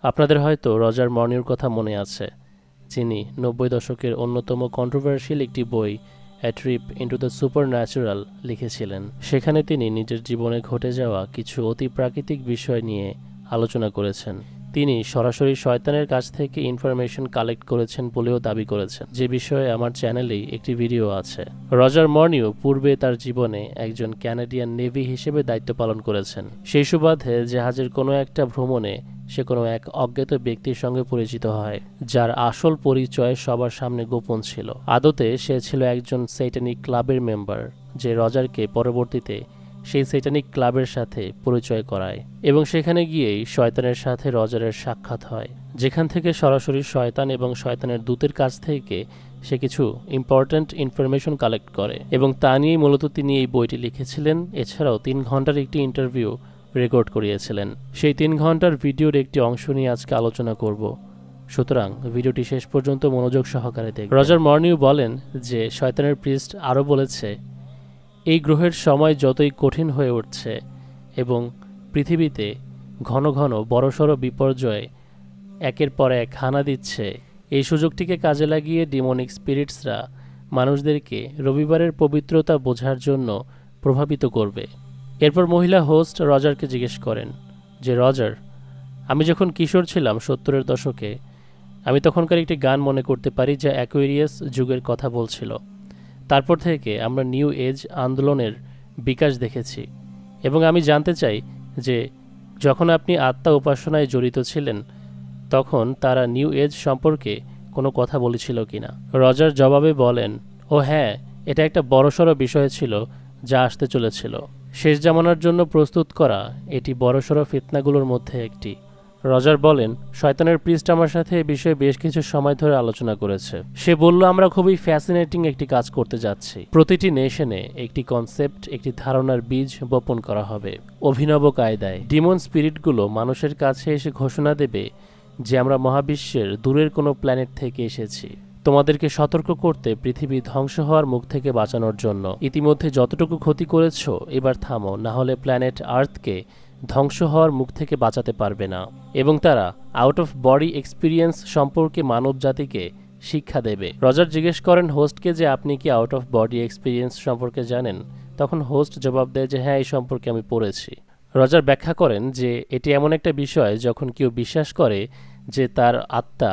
আপনাদের হয়তো রজার মর্নির কথা মনে আছে, যিনি 90 দশকের অন্যতম কন্ট্রোভার্সিয়াল একটি বই a trip into the supernatural লিখেছিলেন। সেখানে তিনি নিজের জীবনে ঘটে যাওয়া কিছু অতি প্রাকৃতিক বিষয় নিয়ে আলোচনা করেছেন। তিনি সরাসরি শয়তানের কাছ থেকে ইনফরমেশন কালেক্ট করেছেন বলেও দাবি করেছেন, যে বিষয়ে আমার চ্যানেলেই একটি ভিডিও আছে। রজার মর্নিও পূর্বে তার জীবনে একজন ক্যানাডিয়ান নেভি হিসেবে দায়িত্ব পালন করেছেন। সেই সুবাদে জাহাজের কোনো একটা ভ্রমণে সে কোনো এক অজ্ঞাত ব্যক্তির সঙ্গে পরিচিত হয়, যার আসল পরিচয় সবার সামনে গোপন ছিল। আদতে সে ছিল একজন স্যাটানিক ক্লাবের মেম্বার, যে রজারকে পরবর্তীতে সেই স্যাটানিক ক্লাবের সাথে পরিচয় করায়, এবং সেখানে গিয়েই শয়তানের সাথে রজারের সাক্ষাৎ হয়, যেখান থেকে সরাসরি শয়তান এবং শয়তানের দূতের কাছ থেকে সে কিছু ইম্পর্ট্যান্ট ইনফরমেশন কালেক্ট করে, এবং তা নিয়েই মূলত তিনি এই বইটি লিখেছিলেন। এছাড়াও 3 ঘন্টার একটি ইন্টারভিউ রেকর্ড করিয়েছিলেন। সেই 3 ঘন্টার ভিডিওর একটি অংশ নিয়ে আজকে আলোচনা করব, সুতরাং ভিডিওটি শেষ পর্যন্ত মনোযোগ সহকারে দেখুন। রজার মর্নিও বলেন যে শয়তানের প্রিস্ট আরও বলেছে, এই গ্রহের সময় যতই কঠিন হয়ে উঠছে এবং পৃথিবীতে ঘন ঘন বড়সড় বিপর্যয় একের পর এক হানা দিচ্ছে, এই সুযোগটিকে কাজে লাগিয়ে ডিমনিক স্পিরিটসরা মানুষদেরকে রবিবারের পবিত্রতা বোঝার জন্য প্রভাবিত করবে। এরপর মহিলা হোস্ট রজারকে জিজ্ঞেস করেন যে, রজার, আমি যখন কিশোর ছিলাম 70-এর দশকে, আমি তখনকার একটি গান মনে করতে পারি যা অ্যাকুয়ারিয়াস যুগের কথা বলছিল। তারপর থেকে আমরা নিউ এজ আন্দোলনের বিকাশ দেখেছি, এবং আমি জানতে চাই যে যখন আপনি আত্মা উপাসনায় জড়িত ছিলেন তখন তারা নিউ এজ সম্পর্কে কোনো কথা বলেছিল কিনা। রজার জবাবে বলেন, ও হ্যাঁ, এটা একটা বড়সড় বিষয় ছিল যা আসতে চলেছিল। শেষ জামানার জন্য প্রস্তুত করা এটি বড়সড় ফিতনাগুলোর মধ্যে একটি। রজার বলেন, শয়তানের প্রিস্ট আমার সাথে এ বিষয়ে বেশ কিছু সময় ধরে আলোচনা করেছে। সে বলল, আমরা খুবই ফ্যাসিনেটিং একটি কাজ করতে যাচ্ছি। প্রতিটি নেশনে একটি কনসেপ্ট, একটি ধারণার বীজ বপন করা হবে অভিনব কায়দায়। ডিমন স্পিরিটগুলো মানুষের কাছে এসে ঘোষণা দেবে যে আমরা মহাবিশ্বের দূরের কোনো প্ল্যানেট থেকে এসেছি, তোমাদেরকে সতর্ক করতে, পৃথিবী ধ্বংস হওয়ার মুখ থেকে বাঁচানোর জন্য। ইতিমধ্যে যতটুকু ক্ষতি করেছ, এবার থামো, না হলে প্ল্যানেট আর্থকে ধ্বংস হওয়ার মুখ থেকে বাঁচাতে পারবে না। এবং তারা আউট অফ বডি এক্সপিরিয়েন্স সম্পর্কে মানব জাতিকে শিক্ষা দেবে। রজার জিজ্ঞেস করেন হোস্টকে যে, আপনি কি আউট অফ বডি এক্সপিরিয়েন্স সম্পর্কে জানেন? তখন হোস্ট জবাব দেয় যে, হ্যাঁ, এই সম্পর্কে আমি পড়েছি। রজার ব্যাখ্যা করেন যে এটি এমন একটা বিষয় যখন কেউ বিশ্বাস করে যে তার আত্মা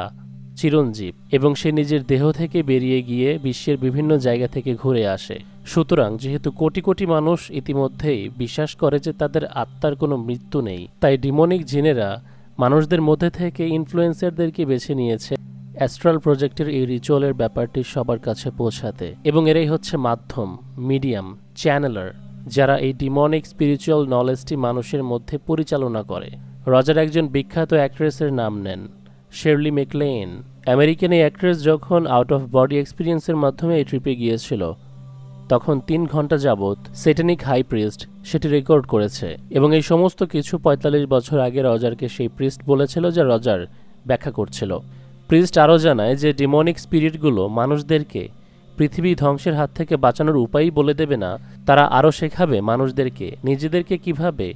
চিরঞ্জীব এবং সে নিজের দেহ থেকে বেরিয়ে গিয়ে বিশ্বের বিভিন্ন জায়গা থেকে ঘুরে আসে। সুতরাং যেহেতু কোটি কোটি মানুষ ইতিমধ্যেই বিশ্বাস করে যে তাদের আত্মার কোনো মৃত্যু নেই, তাই ডিমনিক জিনেরা মানুষদের মধ্যে থেকে ইনফ্লুয়েন্সারদেরকে বেছে নিয়েছে অ্যাস্ট্রাল প্রজেক্টের এই রিচুয়ালের ব্যাপারটি সবার কাছে পৌঁছাতে। এবং এরাই হচ্ছে মাধ্যম, মিডিয়াম, চ্যানেলার, যারা এই ডিমনিক স্পিরিচুয়াল নলেজটি মানুষের মধ্যে পরিচালনা করে। রজার একজন বিখ্যাত অ্যাক্ট্রেসের নাম নেন, শেরলি ম্যাকলেইন। আমেরিকান এই অ্যাক্ট্রেস যখন আউট অফ বডি এক্সপিরিয়েন্সের মাধ্যমে এই ট্রিপে গিয়েছিল, তখন 3 ঘন্টা যাবৎ স্যাটানিক হাই প্রিস্ট সেটি রেকর্ড করেছে, এবং এই সমস্ত কিছু 45 বছর আগে রজারকে সেই প্রিস্ট বলেছিল, যা রজার ব্যাখ্যা করছিল। প্রিস্ট আরও জানায় যে ডিমনিক স্পিরিটগুলো মানুষদেরকে পৃথিবী ধ্বংসের হাত থেকে বাঁচানোর উপায়ই বলে দেবে না, তারা আরও শেখাবে মানুষদেরকে নিজেদেরকে কিভাবে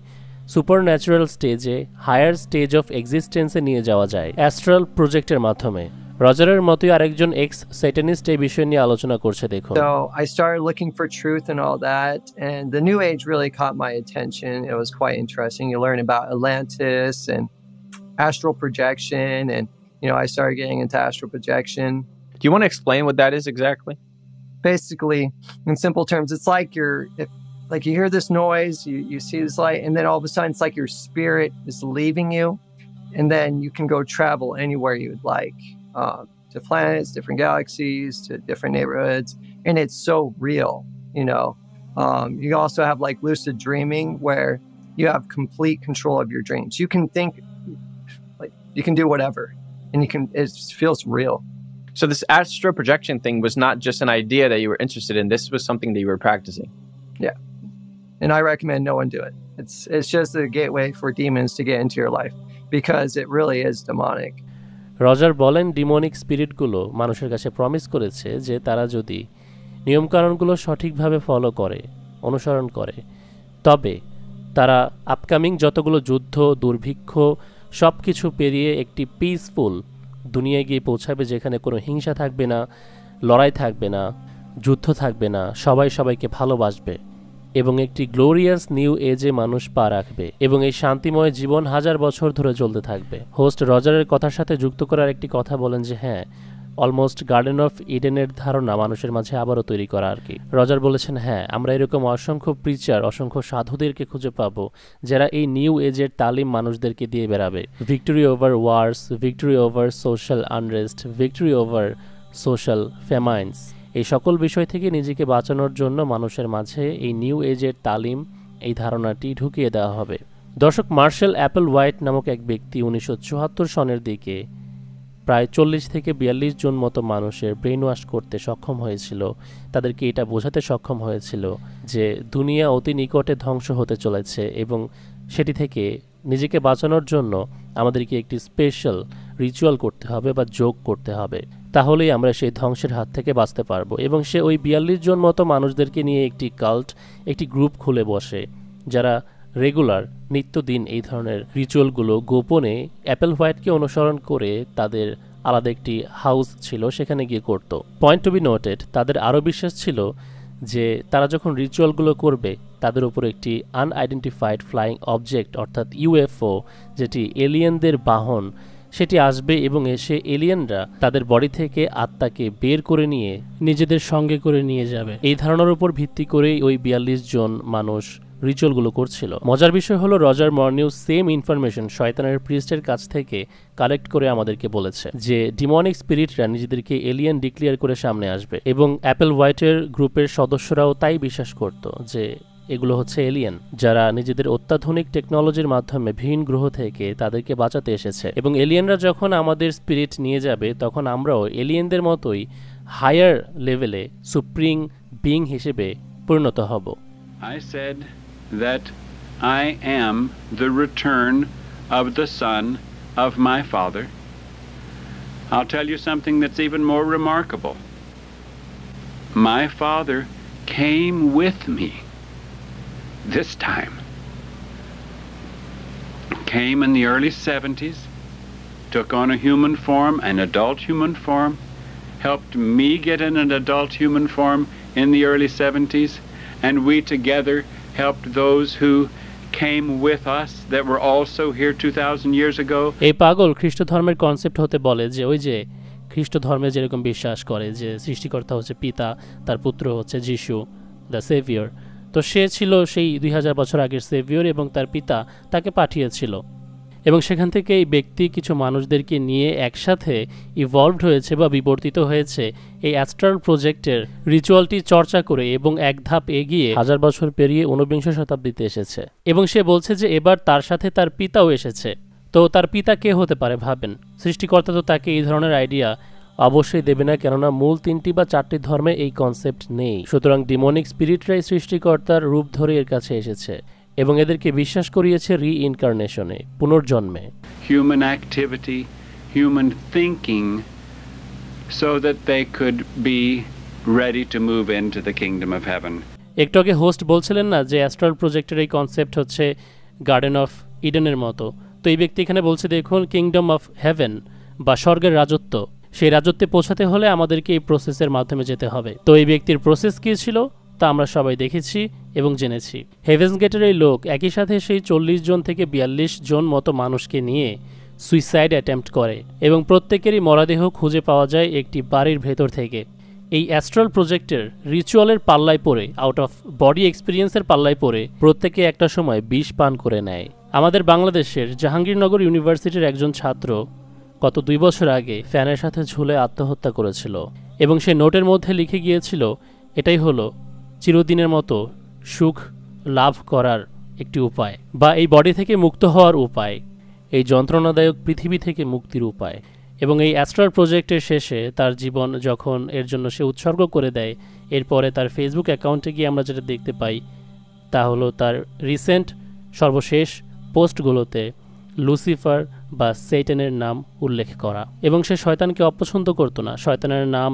সুপার ন্যাচুরাল স্টেজে, হায়ার স্টেজ অফ এক্সিস্টেন্সে নিয়ে যাওয়া যায় অ্যাস্ট্রাল প্রজেক্টের মাধ্যমে। রজারের মতোই আরেকজন এক্স স্যাটানিস্ট এই বিষয় নিয়ে আলোচনা করছে, দেখুন। So I started looking for truth and all that, and the New Age really caught my attention. It was quite interesting. You learn about Atlantis and astral projection, and I started getting into astral projection. Do you want to explain what that is exactly? Basically, in simple terms, it's like you hear this noise, you see this light, and then all of a sudden it's like your spirit is leaving you, and then you can go travel anywhere you would like, to planets, different galaxies, to different neighborhoods, and it's so real. You also have like lucid dreaming, where you have complete control of your dreams. You can think, like, you can do whatever, and it feels real. So this astral projection thing was not just an idea that you were interested in. This was something that you were practicing. Yeah. And I recommend no one do it. It's just a gateway for demons to get into your life, because it really is demonic. Roger বলেন, demonic স্পিরিটগুলো মানুষের কাছে promise করেছে যে তারা যদি নিয়মকানুনগুলো সঠিকভাবে follow করে, অনুসরণ করে, তবে তারা আপকামিং যতগুলো যুদ্ধ, দুর্ভিক্ষ, সব কিছু পেরিয়ে একটি পিসফুল দুনিয়ায় গিয়ে পৌঁছাবে, যেখানে কোনো হিংসা থাকবে না, লড়াই থাকবে না, যুদ্ধ থাকবে না, সবাই সবাইকে ভালোবাসবে এবং একটি গ্লোরিয়াস নিউ এজে মানুষ পা রাখবে এবং এই শান্তিময় জীবন 1000 বছর ধরে চলতে থাকবে। হোস্ট রজারের কথার সাথে যুক্ত করার একটি কথা বলেন যে হ্যাঁ, অলমোস্ট গার্ডেন অফ ইডেনের ধারণা মানুষের মাঝে আবারও তৈরি করা আর কি। রজার বলেছেন হ্যাঁ, আমরা এরকম অসংখ্য প্রিচার, অসংখ্য সাধুদেরকে খুঁজে পাবো যারা এই নিউ এজের তালিম মানুষদেরকে দিয়ে বেড়াবে। Victory over wars, victory over social unrest, victory over social famines, এই সকল বিষয় থেকে নিজেকে বাঁচানোর জন্য মানুষের মাঝে এই নিউ এজের তালিম, এই ধারণাটি ঢুকিয়ে দেওয়া হবে। দর্শক, মার্শাল অ্যাপেল হোয়াইট নামক এক ব্যক্তি 1974 সনের দিকে প্রায় 40 থেকে 42 জন মতো মানুষের ব্রেন ওয়াশ করতে সক্ষম হয়েছিল। তাদেরকে এটা বোঝাতে সক্ষম হয়েছিল যে দুনিয়া অতি নিকটে ধ্বংস হতে চলেছে এবং সেটি থেকে নিজেকে বাঁচানোর জন্য আমাদেরকে একটি স্পেশাল রিচুয়াল করতে হবে বা যোগ করতে হবে, তাহলেই আমরা সেই ধ্বংসের হাত থেকে বাঁচতে পারবো। এবং সে ওই 42 জন মতো মানুষদেরকে নিয়ে একটি কাল্ট, একটি গ্রুপ খুলে বসে, যারা রেগুলার নিত্যদিন এই ধরনের রিচুয়ালগুলো গোপনে অ্যাপেল হোয়াইটকে অনুসরণ করে তাদের আলাদা একটি হাউস ছিল, সেখানে গিয়ে করত। পয়েন্ট টু বি নোটেড, তাদের আরও বিশ্বাস ছিল যে তারা যখন রিচুয়ালগুলো করবে তাদের উপর একটি আনআইডেন্টিফাইড ফ্লাইং অবজেক্ট অর্থাৎ ইউএফও, যেটি এলিয়েনদের বাহন, সেটি আসবে এবং এসে এলিয়েনরা তাদের বডি থেকে আত্মাকে বের করে নিয়ে নিজেদের সঙ্গে করে নিয়ে যাবে। এই ধারণার উপর ভিত্তি করেই ওই 42 জন মানুষ রিচুয়ালগুলো করছিল। মজার বিষয় হলো রজার মর্নিউ সেম ইনফরমেশন শয়তানের প্রিস্টের কাছ থেকে কালেক্ট করে আমাদেরকে বলেছে যে ডিমনিক স্পিরিটরা নিজেদেরকে এলিয়েন ডিক্লেয়ার করে সামনে আসবে এবং অ্যাপেল হোয়াইটের গ্রুপের সদস্যরাও তাই বিশ্বাস করত যে এগুলো হচ্ছে এলিয়েন, যারা নিজেদের অত্যাধুনিক টেকনোলজির মাধ্যমে ভিন গ্রহ থেকে তাদেরকে বাঁচাতে এসেছে। এবং এলিয়েনরা যখন আমাদের স্পিরিট নিয়ে যাবে তখন আমরাও এলিয়েনদের মতোই হায়ার লেভেলে সুপ্রিম বিং হিসেবে পরিণত হব। I said that I am the return of the Son of my Father. I'll tell you something that's even more remarkable. My Father came with me this time. Came in the early 70s, took on a human form, an adult human form, helped me get in an adult human form in the early 70s, and we together helped those who came with us that were also here 2000 years ago. এই পাগল খ্রিস্ট ধর্মের concept হতে বলে যে ওই যে খ্রিস্ট ধর্মে যেরকম বিশ্বাস করে যে সৃষ্টিকর্তা হচ্ছে পিতা, তার পুত্র হচ্ছে যিশু দ্য সেভিয়র, তো সে ছিল সেই 2000 বছর আগের সেভিয়র এবং তার পিতা তাকে পাঠিয়েছিল এবং সেখান থেকে এই ব্যক্তি কিছু মানুষদেরকে নিয়ে একসাথে ইভলভড হয়েছে বা বিবর্তিত হয়েছে এই অ্যাস্ট্রাল প্রজেক্টের রিচুয়ালটি চর্চা করে এবং এক ধাপ এগিয়ে 1000 বছর পেরিয়ে 19 শতাব্দীতে এসেছে। এবং সে বলছে যে এবার তার সাথে তার পিতাও এসেছে। তো তার পিতা কে হতে পারে ভাবেন? সৃষ্টিকর্তা তো তাকে এই ধরনের আইডিয়া অবশ্যই দেবে না, কেননা মূল 3টি বা 4টি ধর্মে এই কনসেপ্ট নেই। সুতরাং ডিমনিক স্পিরিটরাই সৃষ্টিকর্তার রূপ ধরে এর কাছে এসেছে এবং এদেরকে বিশ্বাস করিয়েছে রিইনকার্নেশনে, পুনর্জন্মে। Human activity, human thinking, so that they could be ready to move into the kingdom of heaven. একটু আগে হোস্ট বলছিলেন না যে অ্যাস্ট্রাল প্রজেক্টের এই কনসেপ্ট হচ্ছে গার্ডেন অফ ইডেনের মতো। তো এই ব্যক্তি এখানে বলছে দেখুন কিংডম অফ হেভেন বা স্বর্গের রাজত্ব, সেই রাজত্বে পৌঁছাতে হলে আমাদেরকে এই প্রসেসের মাধ্যমে যেতে হবে। তো এই ব্যক্তির প্রসেস কী ছিল তা আমরা সবাই দেখেছি এবং জেনেছি। হেভেন্স গেটের এই লোক একই সাথে সেই 40 জন থেকে 42 জন মতো মানুষকে নিয়ে সুইসাইড অ্যাটেম্প্ট করে এবং প্রত্যেকেরই মরদেহ খুঁজে পাওয়া যায় একটি বাড়ির ভেতর থেকে। এই অ্যাস্ট্রাল প্রজেক্টের রিচুয়ালের পাল্লায় পড়ে, আউট অফ বডি এক্সপিরিয়েন্সের পাল্লায় পড়ে প্রত্যেকে একটা সময় বিষ পান করে নেয়। আমাদের বাংলাদেশের জাহাঙ্গীরনগর ইউনিভার্সিটির একজন ছাত্র গত 2 বছর আগে ফ্যানের সাথে ঝুলে আত্মহত্যা করেছিল এবং সে নোটের মধ্যে লিখে গিয়েছিল এটাই হলো চিরদিনের মতো সুখ লাভ করার একটি উপায় বা এই বডি থেকে মুক্ত হওয়ার উপায়, এই যন্ত্রণাদায়ক পৃথিবী থেকে মুক্তির উপায়। এবং এই অ্যাস্ট্রাল প্রজেক্টের শেষে তার জীবন যখন এর জন্য সে উৎসর্গ করে দেয়, এরপরে তার ফেসবুক অ্যাকাউন্টে গিয়ে আমরা যেটা দেখতে পাই তা হলো তার রিসেন্ট সর্বশেষ পোস্টগুলোতে লুসিফার বা সেইটানের নাম উল্লেখ করা। এবং সে শয়তানকে অপছন্দ করতো না, শয়তানের নাম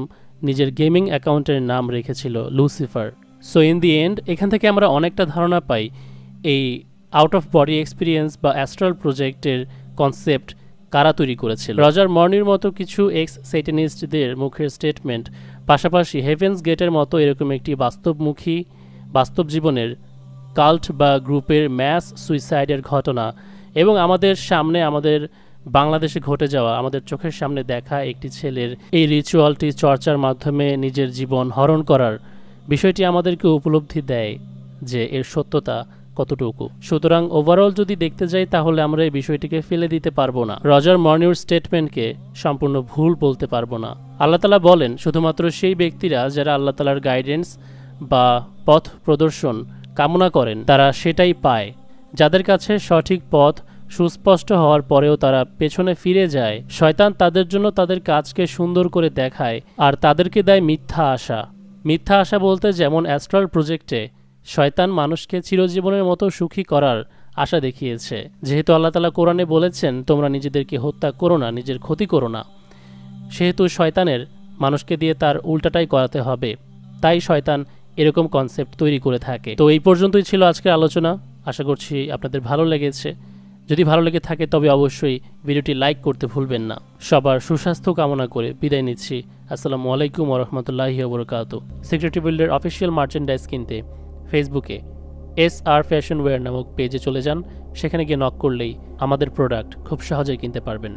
নিজের গেমিং অ্যাকাউন্টের নাম রেখেছিল Lucifer. So in the end এখান থেকে আমরা অনেকটা ধারণা পাই এই আউট অফ বডি এক্সপিরিয়েন্স বা অ্যাস্ট্রাল প্রজেক্টের কনসেপ্ট কারা তৈরি করেছিল। রজার মর্নির মতো কিছু এক্স সেটেনিস্টদের মুখের স্টেটমেন্ট, পাশাপাশি হেভেন্স গেটের মতো এরকম একটি বাস্তবমুখী বাস্তব জীবনের কাল্ট বা গ্রুপের ম্যাস সুইসাইডের ঘটনা এবং আমাদের সামনে আমাদের বাংলাদেশে ঘটে যাওয়া আমাদের চোখের সামনে দেখা একটি ছেলের এই রিচুয়ালটি চর্চার মাধ্যমে নিজের জীবন হরণ করার বিষয়টি আমাদেরকে উপলব্ধি দেয় যে এর সত্যতা কতটুকু। সুতরাং ওভারঅল যদি দেখতে যাই তাহলে আমরা এই বিষয়টিকে ফেলে দিতে পারবো না, রজার মর্নির স্টেটমেন্টকে সম্পূর্ণ ভুল বলতে পারবো না। আল্লাহ তাআলা বলেন শুধুমাত্র সেই ব্যক্তিরা যারা আল্লাহ তাআলার গাইডেন্স বা পথ প্রদর্শন কামনা করেন তারা সেটাই পায়। যাদের কাছে সঠিক পথ সুস্পষ্ট হওয়ার পরেও তারা পেছনে ফিরে যায়, শয়তান তাদের জন্য তাদের কাজকে সুন্দর করে দেখায় আর তাদেরকে দেয় মিথ্যা আশা। মিথ্যা আশা বলতে যেমন অ্যাস্ট্রাল প্রজেক্টে শয়তান মানুষকে চিরজীবনের মতো সুখী করার আশা দেখিয়েছে। যেহেতু আল্লাহ তাআলা কোরআনে বলেছেন তোমরা নিজেদেরকে হত্যা করো না, নিজের ক্ষতি করো না, সেহেতু শয়তানের মানুষকে দিয়ে তার উল্টাটাই করাতে হবে, তাই শয়তান এরকম কনসেপ্ট তৈরি করে থাকে। তো এই পর্যন্তই ছিল আজকের আলোচনা, আশা করছি আপনাদের ভালো লেগেছে। যদি ভালো লেগে থাকে তবে অবশ্যই ভিডিওটি লাইক করতে ভুলবেন না। সবার সুস্বাস্থ্য কামনা করে বিদায় নিচ্ছি। আসসালামু আলাইকুম ওয়া রাহমাতুল্লাহি ওয়া বারাকাতুহু। সিক্রেট রিবিল্ডের অফিসিয়াল মার্চেন্ডাইজ কিনতে ফেসবুকে SR ফ্যাশন ওয়্যার নামক পেজে চলে যান, সেখানে গিয়ে নক করলেই আমাদের প্রোডাক্ট খুব সহজেই কিনতে পারবেন।